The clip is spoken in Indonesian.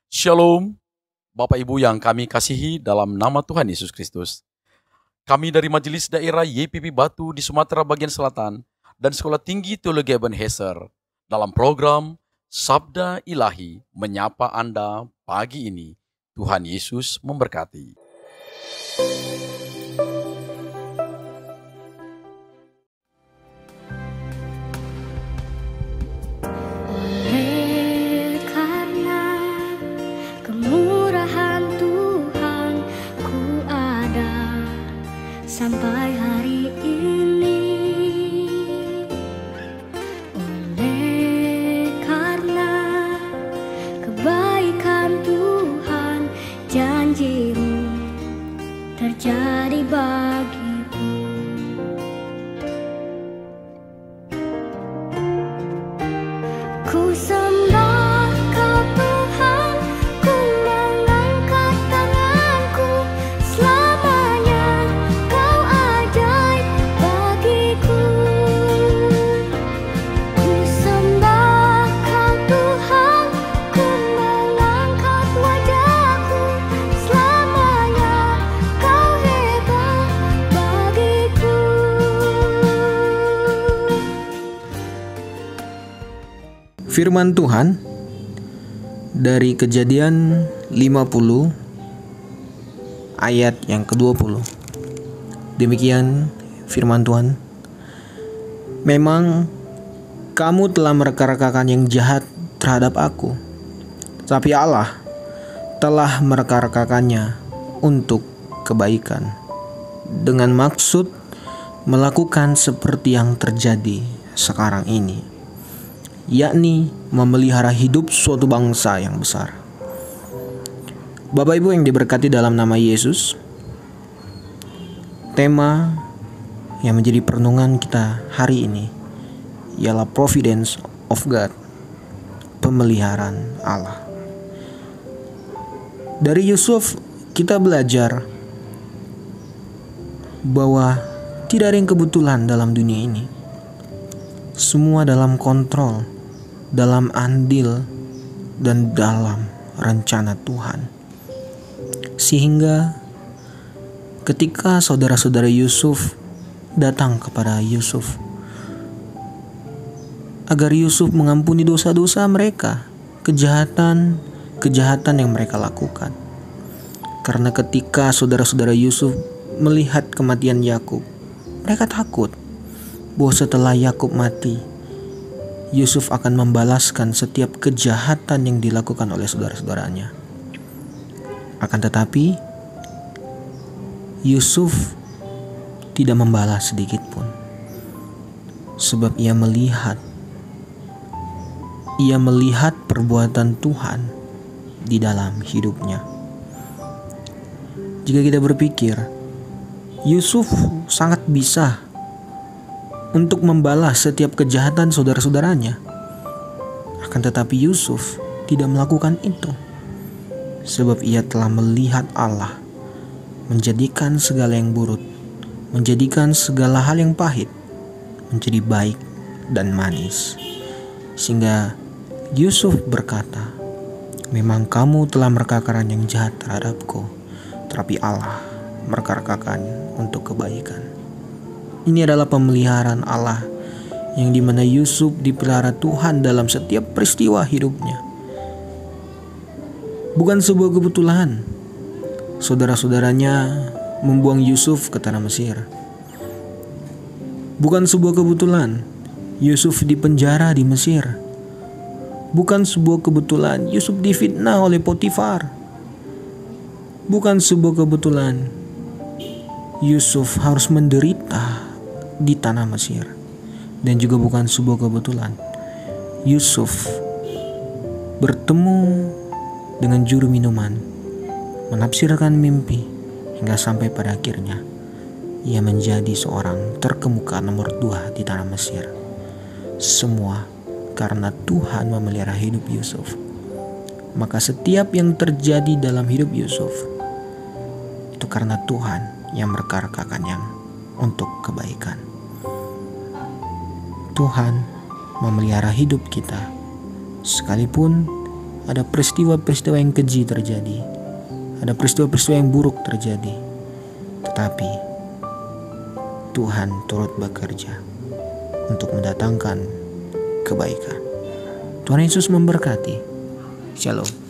Shalom, Bapak Ibu yang kami kasihi dalam nama Tuhan Yesus Kristus. Kami dari Majelis Daerah YPP Batu di Sumatera Bagian Selatan dan Sekolah Tinggi Teologi Ebenezer dalam program Sabda Ilahi menyapa Anda pagi ini. Tuhan Yesus memberkati. Sampai hari ini, oleh karena kebaikan Tuhan, janji-Mu terjadi bagiku. Ku sembah Kau Tuhan, ku mengangkat tanganku selamanya. Firman Tuhan dari Kejadian 50 ayat yang ke-20. Demikian firman Tuhan. Memang kamu telah mereka-rekakan yang jahat terhadap aku, tapi Allah telah mereka-rekakannya untuk kebaikan, dengan maksud melakukan seperti yang terjadi sekarang ini, yakni memelihara hidup suatu bangsa yang besar. Bapak Ibu yang diberkati dalam nama Yesus, tema yang menjadi perenungan kita hari ini ialah Providence of God, pemeliharaan Allah. Dari Yusuf kita belajar bahwa tidak ada yang kebetulan dalam dunia ini. Semua dalam kontrol, dalam andil, dan dalam rencana Tuhan. Sehingga ketika saudara-saudara Yusuf datang kepada Yusuf agar Yusuf mengampuni dosa-dosa mereka, kejahatan yang mereka lakukan. Karena ketika saudara-saudara Yusuf melihat kematian Yakub, mereka takut bahwa setelah Yakub mati, Yusuf akan membalaskan setiap kejahatan yang dilakukan oleh saudara-saudaranya. Akan tetapi, Yusuf tidak membalas sedikit pun, sebab ia melihat perbuatan Tuhan di dalam hidupnya. Jika kita berpikir, Yusuf sangat bisa untuk membalas setiap kejahatan saudara-saudaranya. Akan tetapi Yusuf tidak melakukan itu, sebab ia telah melihat Allah menjadikan segala yang buruk, menjadikan segala hal yang pahit menjadi baik dan manis. Sehingga Yusuf berkata, memang kamu telah mereka-rekakan yang jahat terhadapku, tetapi Allah mereka-rekakan untuk kebaikan. Ini adalah pemeliharaan Allah yang dimana Yusuf dipelihara Tuhan dalam setiap peristiwa hidupnya. Bukan sebuah kebetulan saudara-saudaranya membuang Yusuf ke tanah Mesir. Bukan sebuah kebetulan Yusuf dipenjara di Mesir. Bukan sebuah kebetulan Yusuf difitnah oleh Potifar. Bukan sebuah kebetulan Yusuf harus menderita di tanah Mesir. Dan juga bukan sebuah kebetulan Yusuf bertemu dengan juru minuman, menafsirkan mimpi, hingga sampai pada akhirnya ia menjadi seorang terkemuka nomor 2 di tanah Mesir. Semua karena Tuhan memelihara hidup Yusuf. Maka setiap yang terjadi dalam hidup Yusuf itu karena Tuhan yang mereka-rekakannya untuk kebaikan. Tuhan memelihara hidup kita sekalipun ada peristiwa-peristiwa yang keji terjadi, ada peristiwa-peristiwa yang buruk terjadi, tetapi Tuhan turut bekerja untuk mendatangkan kebaikan. Tuhan Yesus memberkati. Shalom.